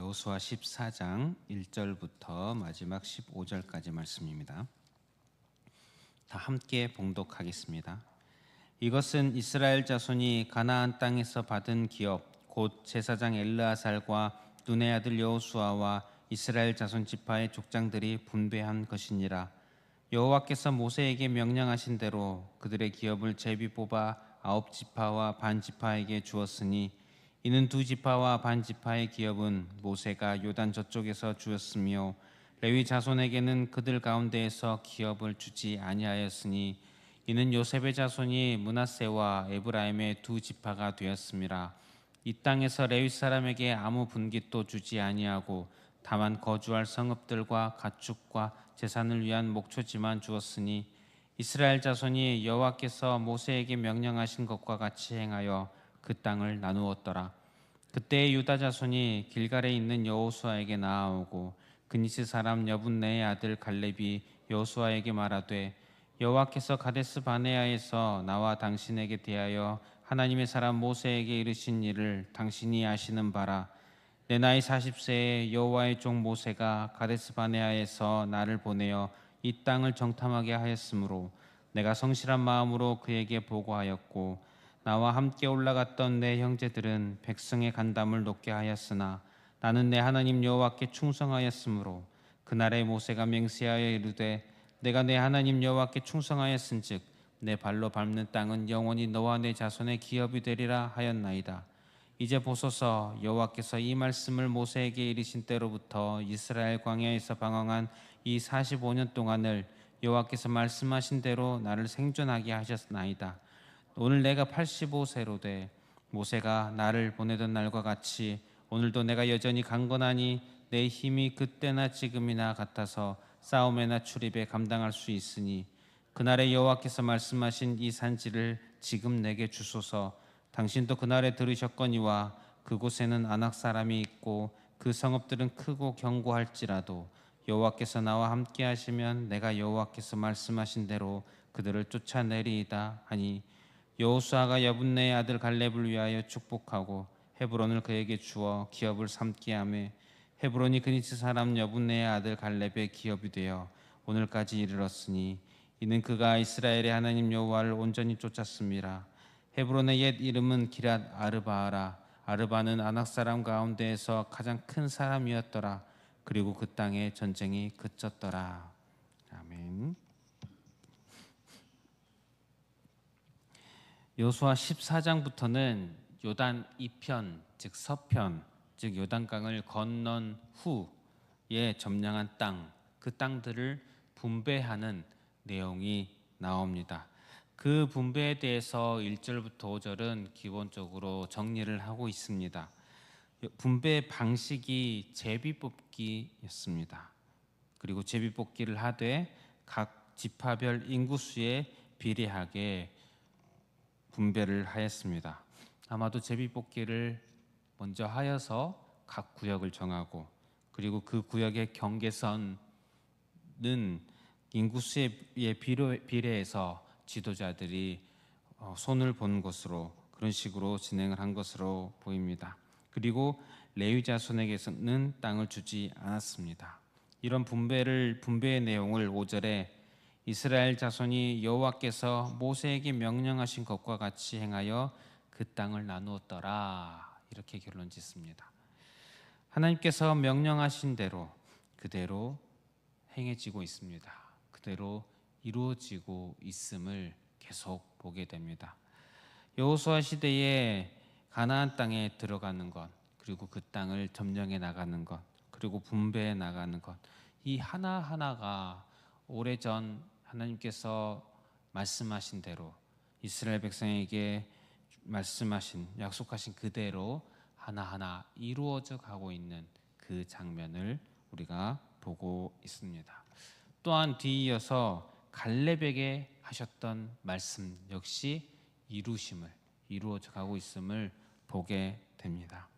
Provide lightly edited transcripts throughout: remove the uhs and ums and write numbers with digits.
여호수아 14장 1절부터 마지막 15절까지 말씀입니다. 다 함께 봉독하겠습니다. 이것은 이스라엘 자손이 가나안 땅에서 받은 기업 곧 제사장 엘르아살과 눈의 아들 여호수아와 이스라엘 자손 지파의 족장들이 분배한 것이니라. 여호와께서 모세에게 명령하신 대로 그들의 기업을 제비 뽑아 9지파와 반 지파에게 주었으니 이는 2지파와 반 지파의 기업은 모세가 요단 저쪽에서 주었으며 레위 자손에게는 그들 가운데에서 기업을 주지 아니하였으니 이는 요셉의 자손이 므낫세와 에브라임의 2지파가 되었음이라. 이 땅에서 레위 사람에게 아무 분깃도 주지 아니하고 다만 거주할 성읍들과 가축과 제산을 위한 목초지만 주었으니 이스라엘 자손이 여호와께서 모세에게 명령하신 것과 같이 행하여 그 땅을 나누었더라. 그때 유다 자손이 길갈에 있는 여호수아에게 나아오고 그니스 사람 여분네의 아들 갈렙이 여호수아에게 말하되 여호와께서 가데스 바네아에서 나와 당신에게 대하여 하나님의 사람 모세에게 이르신 일을 당신이 아시는 바라. 내 나이 40세에 여호와의 종 모세가 가데스 바네아에서 나를 보내어 이 땅을 정탐하게 하였으므로 내가 성실한 마음으로 그에게 보고하였고 나와 함께 올라갔던 내 형제들은 백성의 간담을 높게 하였으나 나는 내 하나님 여호와께 충성하였으므로 그날에 모세가 맹세하여 이르되 내가 내 하나님 여호와께 충성하였은즉 내 발로 밟는 땅은 영원히 너와 내 자손의 기업이 되리라 하였나이다. 이제 보소서, 여호와께서 이 말씀을 모세에게 이르신 때로부터 이스라엘 광야에서 방황한 이 45년 동안을 여호와께서 말씀하신 대로 나를 생존하게 하셨나이다. 오늘 내가 85세로 돼 모세가 나를 보내던 날과 같이 오늘도 내가 여전히 강건하니 내 힘이 그때나 지금이나 같아서 싸움에나 출입에 감당할 수 있으니 그날에 여호와께서 말씀하신 이 산지를 지금 내게 주소서. 당신도 그날에 들으셨거니와 그곳에는 아낙 사람이 있고 그 성읍들은 크고 견고할지라도 여호와께서 나와 함께 하시면 내가 여호와께서 말씀하신 대로 그들을 쫓아내리이다 하니 여호수아가 여분네의 아들 갈렙을 위하여 축복하고 헤브론을 그에게 주어 기업을 삼게 하며 헤브론이 그니스 사람 여분네의 아들 갈렙의 기업이 되어 오늘까지 이르렀으니 이는 그가 이스라엘의 하나님 여호와를 온전히 쫓았습니다. 헤브론의 옛 이름은 기랏 아르바하라. 아르바는 아낙 사람 가운데에서 가장 큰 사람이었더라. 그리고 그 땅에 전쟁이 그쳤더라. 아멘. 여호수아 14장부터는 요단 이편, 즉 서편, 즉 요단강을 건넌 후에 점령한 땅, 그 땅들을 분배하는 내용이 나옵니다. 그 분배에 대해서 1절부터 5절은 기본적으로 정리를 하고 있습니다. 분배 방식이 제비뽑기였습니다. 그리고 제비뽑기를 하되 각 지파별 인구수에 비례하게 분배를 하였습니다. 아마도 제비뽑기를 먼저 하여서 각 구역을 정하고 그리고 그 구역의 경계선은 인구수에 비례해서 지도자들이 손을 본 것으로 그런 식으로 진행을 한 것으로 보입니다. 그리고 레위 자손에게서는 땅을 주지 않았습니다. 이런 분배의 내용을 5절에 이스라엘 자손이 여호와께서 모세에게 명령하신 것과 같이 행하여 그 땅을 나누었더라 이렇게 결론 짓습니다. 하나님께서 명령하신 대로 그대로 행해지고 있습니다. 그대로 이루어지고 있음을 계속 보게 됩니다. 여호수아 시대에 가나안 땅에 들어가는 것, 그리고 그 땅을 점령해 나가는 것, 그리고 분배해 나가는 것, 이 하나하나가 오래전 하나님께서 말씀하신 대로 이스라엘 백성에게 말씀하신 약속하신 그대로 하나하나 이루어져 가고 있는 그 장면을 우리가 보고 있습니다. 또한 뒤이어서 갈렙에게 하셨던 말씀 역시 이루어져 가고 있음을 보게 됩니다.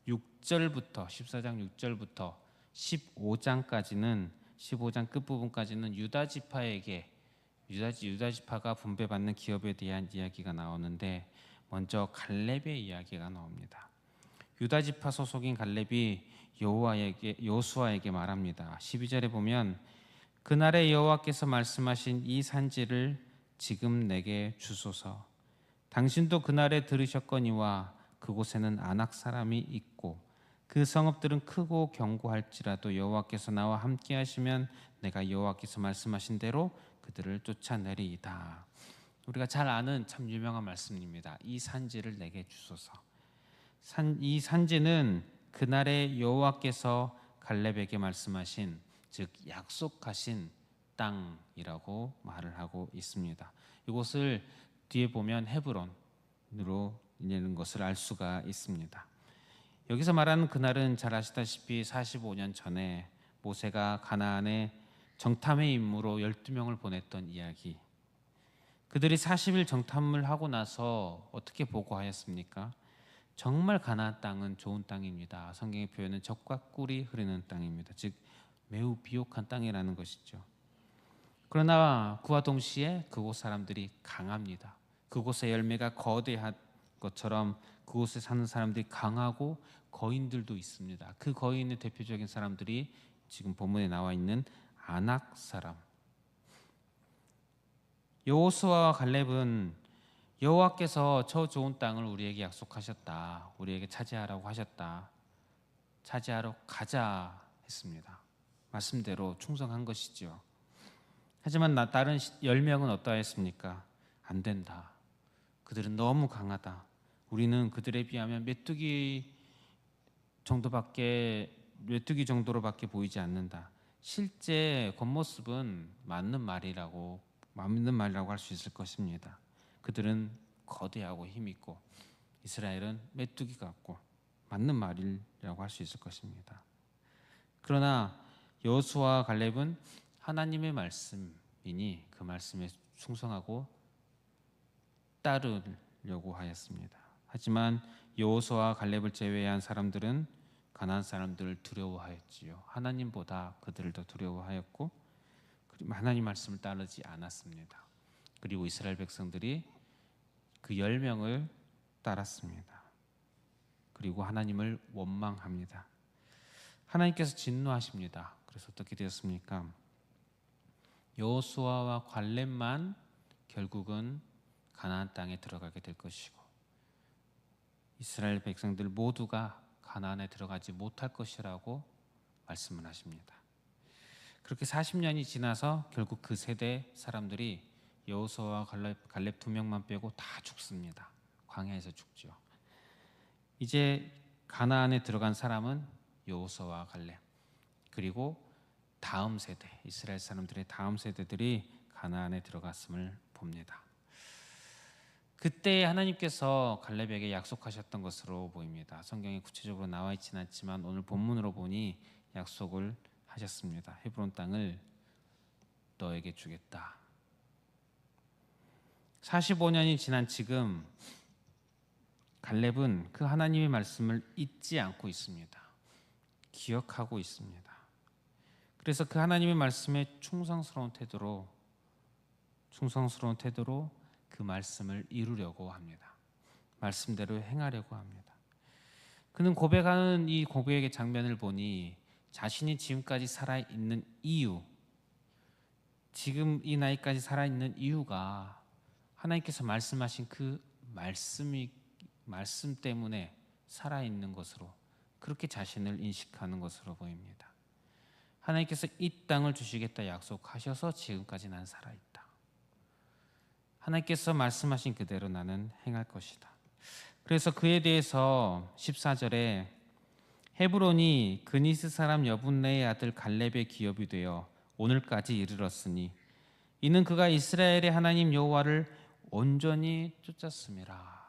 6절부터 14장 6절부터 15장까지는 15장 끝부분까지는 유다 지파가 분배받는 기업에 대한 이야기가 나오는데 먼저 갈렙의 이야기가 나옵니다. 유다 지파 소속인 갈렙이 여호수아에게 말합니다. 12절에 보면 그날에 여호와께서 말씀하신 이 산지를 지금 내게 주소서. 당신도 그날에 들으셨거니와 그곳에는 아낙 사람이 있고 그 성읍들은 크고 견고할지라도 여호와께서 나와 함께 하시면 내가 여호와께서 말씀하신 대로 그들을 쫓아내리이다. 우리가 잘 아는 참 유명한 말씀입니다. 이 산지를 내게 주소서. 이 산지는 그날에 여호와께서 갈렙에게 말씀하신, 즉 약속하신 땅이라고 말을 하고 있습니다. 이곳을 뒤에 보면 헤브론으로 이르는 것을 알 수가 있습니다. 여기서 말하는 그날은 잘 아시다시피 45년 전에 모세가 가나안에 정탐의 임무로 12명을 보냈던 이야기. 그들이 40일 정탐을 하고 나서 어떻게 보고하였습니까? 정말 가나안 땅은 좋은 땅입니다. 성경의 표현은 젖과 꿀이 흐르는 땅입니다. 즉 매우 비옥한 땅이라는 것이죠. 그러나 그와 동시에 그곳 사람들이 강합니다. 그곳의 열매가 거대한 것처럼 그곳에 사는 사람들이 강하고 거인들도 있습니다. 그 거인의 대표적인 사람들이 지금 본문에 나와 있는 아낙 사람. 여호수아와 갈렙은 여호와께서 저 좋은 땅을 우리에게 약속하셨다. 우리에게 차지하라고 하셨다. 차지하러 가자 했습니다. 말씀대로 충성한 것이죠. 하지만 다른 10명은 어떠했습니까? 안 된다. 그들은 너무 강하다. 우리는 그들에 비하면 메뚜기 정도로밖에 보이지 않는다. 실제 겉모습은 맞는 말이라고 할 수 있을 것입니다. 그들은 거대하고 힘있고 이스라엘은 메뚜기 같고 맞는 말이라고 할 수 있을 것입니다. 그러나 여호수아와 갈렙은 하나님의 말씀이니 그 말씀에 충성하고 따르려고 하였습니다. 하지만 여호수아와 갈렙을 제외한 사람들은 가나안 사람들을 두려워하였지요. 하나님보다 그들을 더 두려워하였고 하나님 말씀을 따르지 않았습니다. 그리고 이스라엘 백성들이 그 10명을 따랐습니다. 그리고 하나님을 원망합니다. 하나님께서 진노하십니다. 그래서 어떻게 되었습니까? 여호수아와 갈렙만 결국은 가나안 땅에 들어가게 될 것이고 이스라엘 백성들 모두가 가나안에 들어가지 못할 것이라고 말씀을 하십니다. 그렇게 40년이 지나서 결국 그 세대 사람들이 여호수아와 갈렙 2명만 빼고 다 죽습니다. 광야에서 죽죠. 이제 가나안에 들어간 사람은 여호수아와 갈렙, 그리고 다음 세대, 이스라엘 사람들의 다음 세대들이 가나안에 들어갔음을 봅니다. 그때 하나님께서 갈렙에게 약속하셨던 것으로 보입니다. 성경에 구체적으로 나와 있지는 않지만 오늘 본문으로 보니 약속을 하셨습니다. 헤브론 땅을 너에게 주겠다. 45년이 지난 지금 갈렙은 그 하나님의 말씀을 잊지 않고 있습니다. 기억하고 있습니다. 그래서 그 하나님의 말씀에 충성스러운 태도로 그 말씀을 이루려고 합니다. 말씀대로 행하려고 합니다. 그는 고백하는 이 고백의 장면을 보니 자신이 지금까지 살아있는 이유, 지금 이 나이까지 살아있는 이유가 하나님께서 말씀하신 그 말씀 때문에 살아있는 것으로, 그렇게 자신을 인식하는 것으로 보입니다. 하나님께서 이 땅을 주시겠다 약속하셔서 지금까지 난 살아있다. 하나님께서 말씀하신 그대로 나는 행할 것이다. 그래서 그에 대해서 14절에 헤브론이 그니스 사람 여분네의 아들 갈렙의 기업이 되어 오늘까지 이르렀으니 이는 그가 이스라엘의 하나님 여호와를 온전히 쫓았음이라.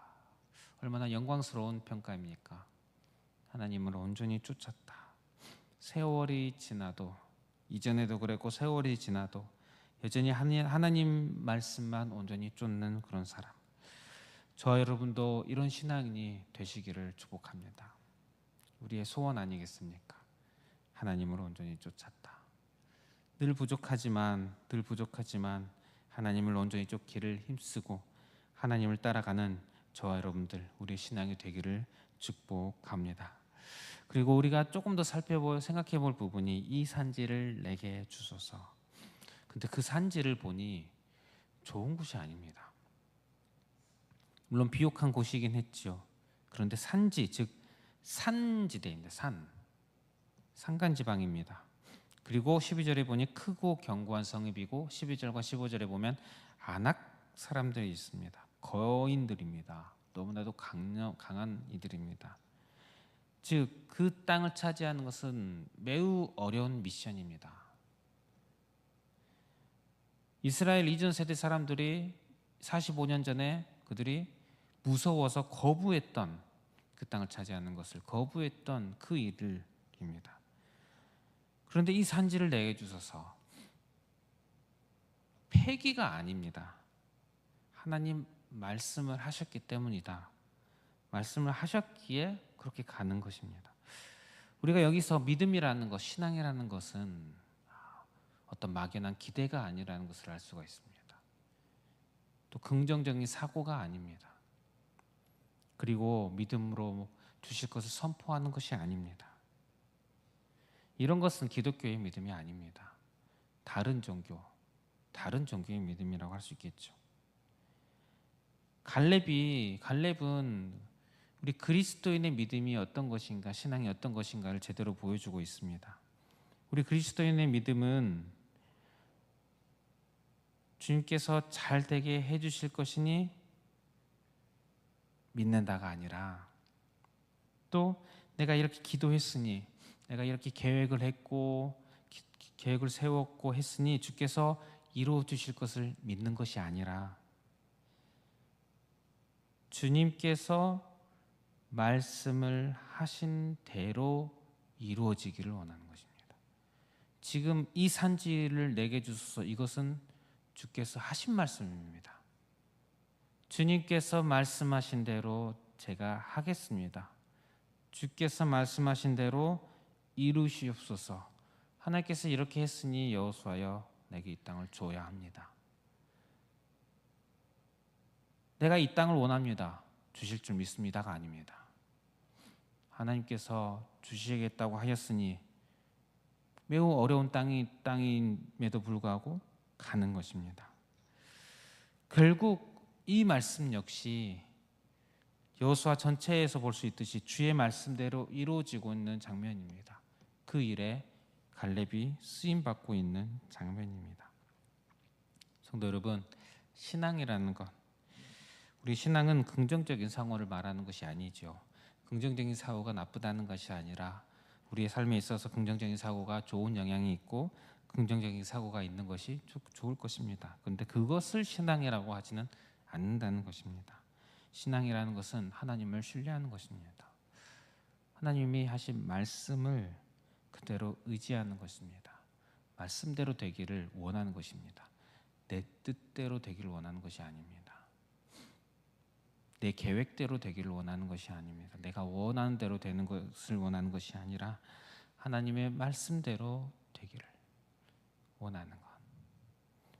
얼마나 영광스러운 평가입니까? 하나님을 온전히 쫓았다. 세월이 지나도, 이전에도 그랬고 세월이 지나도 여전히 하나님 말씀만 온전히 쫓는 그런 사람. 저와 여러분도 이런 신앙이 되시기를 축복합니다. 우리의 소원 아니겠습니까? 하나님을 온전히 쫓았다. 늘 부족하지만 하나님을 온전히 쫓기를 힘쓰고 하나님을 따라가는 저와 여러분들, 우리의 신앙이 되기를 축복합니다. 그리고 우리가 조금 더 생각해 볼 부분이 이 산지를 내게 주소서. 근데 그 산지를 보니 좋은 곳이 아닙니다. 물론 비옥한 곳이긴 했죠. 그런데 산지, 즉 산지대입니다. 산간지방입니다. 그리고 12절에 보니 크고 견고한 성읍이고 12절과 15절에 보면 안악 사람들이 있습니다. 거인들입니다. 너무나도 강한 이들입니다. 즉 그 땅을 차지하는 것은 매우 어려운 미션입니다. 이스라엘 이전 세대 사람들이 45년 전에 그들이 무서워서 거부했던 그 땅을 차지하는 것을 거부했던 그 일입니다. 그런데 이 산지를 내게 주소서. 폐기가 아닙니다. 하나님 말씀을 하셨기 때문이다. 말씀을 하셨기에 그렇게 가는 것입니다. 우리가 여기서 믿음이라는 것, 신앙이라는 것은 어떤 막연한 기대가 아니라는 것을 알 수가 있습니다. 또 긍정적인 사고가 아닙니다. 그리고 믿음으로 주실 것을 선포하는 것이 아닙니다. 이런 것은 기독교의 믿음이 아닙니다. 다른 종교의 믿음이라고 할 수 있겠죠. 갈렙은 우리 그리스도인의 믿음이 어떤 것인가, 신앙이 어떤 것인가를 제대로 보여주고 있습니다. 우리 그리스도인의 믿음은 주님께서 잘 되게 해주실 것이니 믿는다가 아니라, 또 내가 이렇게 기도했으니, 내가 이렇게 계획을 했고 계획을 세웠고 했으니 주께서 이루어 주실 것을 믿는 것이 아니라, 주님께서 말씀을 하신 대로 이루어지기를 원하는 것입니다. 지금 이 산지를 내게 주소서. 이것은 주께서 하신 말씀입니다. 주님께서 말씀하신 대로 제가 하겠습니다. 주께서 말씀하신 대로 이루시옵소서. 하나님께서 이렇게 했으니 여호수아여 내게 이 땅을 줘야 합니다. 내가 이 땅을 원합니다. 주실 줄 믿습니다가 아닙니다. 하나님께서 주시겠다고 하였으니 매우 어려운 땅임에도 불구하고 가는 것입니다. 결국 이 말씀 역시 여호수아 전체에서 볼 수 있듯이 주의 말씀대로 이루어지고 있는 장면입니다. 그 일에 갈렙이 쓰임받고 있는 장면입니다. 성도 여러분, 신앙이라는 것, 우리 신앙은 긍정적인 상호를 말하는 것이 아니죠. 긍정적인 사고가 나쁘다는 것이 아니라 우리의 삶에 있어서 긍정적인 사고가 좋은 영향이 있고 긍정적인 사고가 있는 것이 좋을 것입니다. 그런데 그것을 신앙이라고 하지는 않는다는 것입니다. 신앙이라는 것은 하나님을 신뢰하는 것입니다. 하나님이 하신 말씀을 그대로 의지하는 것입니다. 말씀대로 되기를 원하는 것입니다. 내 뜻대로 되기를 원하는 것이 아닙니다. 내 계획대로 되기를 원하는 것이 아닙니다. 내가 원하는 대로 되는 것을 원하는 것이 아니라 하나님의 말씀대로 되기를 원하는 것.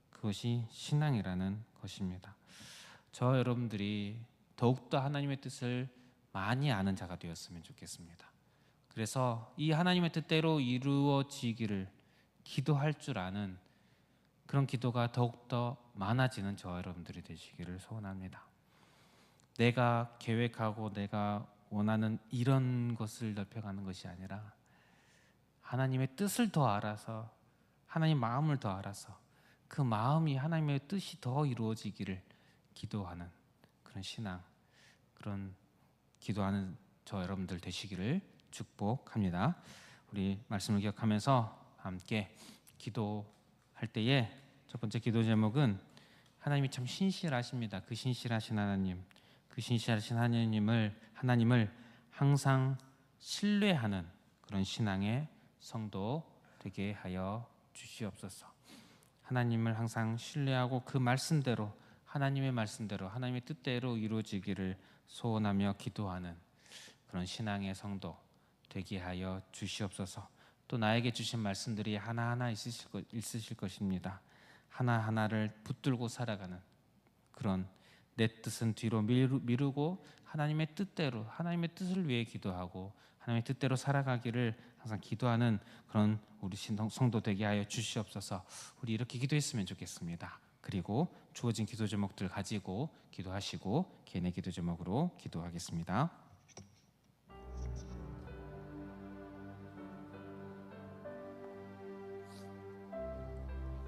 그것이 신앙이라는 것입니다. 저 여러분들이 더욱더 하나님의 뜻을 많이 아는 자가 되었으면 좋겠습니다. 그래서 이 하나님의 뜻대로 이루어지기를 기도할 줄 아는 그런 기도가 더욱더 많아지는 저 여러분들이 되시기를 소원합니다. 내가 계획하고 내가 원하는 이런 것을 넓혀가는 것이 아니라 하나님의 뜻을 더 알아서, 하나님 마음을 더 알아서 그 마음이 하나님의 뜻이 더 이루어지기를 기도하는 그런 신앙, 그런 기도하는 저 여러분들 되시기를 축복합니다. 우리 말씀을 기억하면서 함께 기도할 때에 첫 번째 기도 제목은 하나님이 참 신실하십니다. 그 신실하신 하나님, 그 신실하신 하나님을 항상 신뢰하는 그런 신앙의 성도 되게 하여 주시옵소서. 하나님을 항상 신뢰하고 그 말씀대로, 하나님의 말씀대로, 하나님의 뜻대로 이루어지기를 소원하며 기도하는 그런 신앙의 성도 되게 하여 주시옵소서. 또 나에게 주신 말씀들이 하나하나 있으실 것입니다. 하나하나를 붙들고 살아가는 그런 내 뜻은 뒤로 미루고 하나님의 뜻대로, 하나님의 뜻을 위해 기도하고 하나님의 뜻대로 살아가기를 항상 기도하는 그런 우리 성도 되게 하여 주시옵소서. 우리 이렇게 기도했으면 좋겠습니다. 그리고 주어진 기도 제목들 가지고 기도하시고 개인의 기도 제목으로 기도하겠습니다.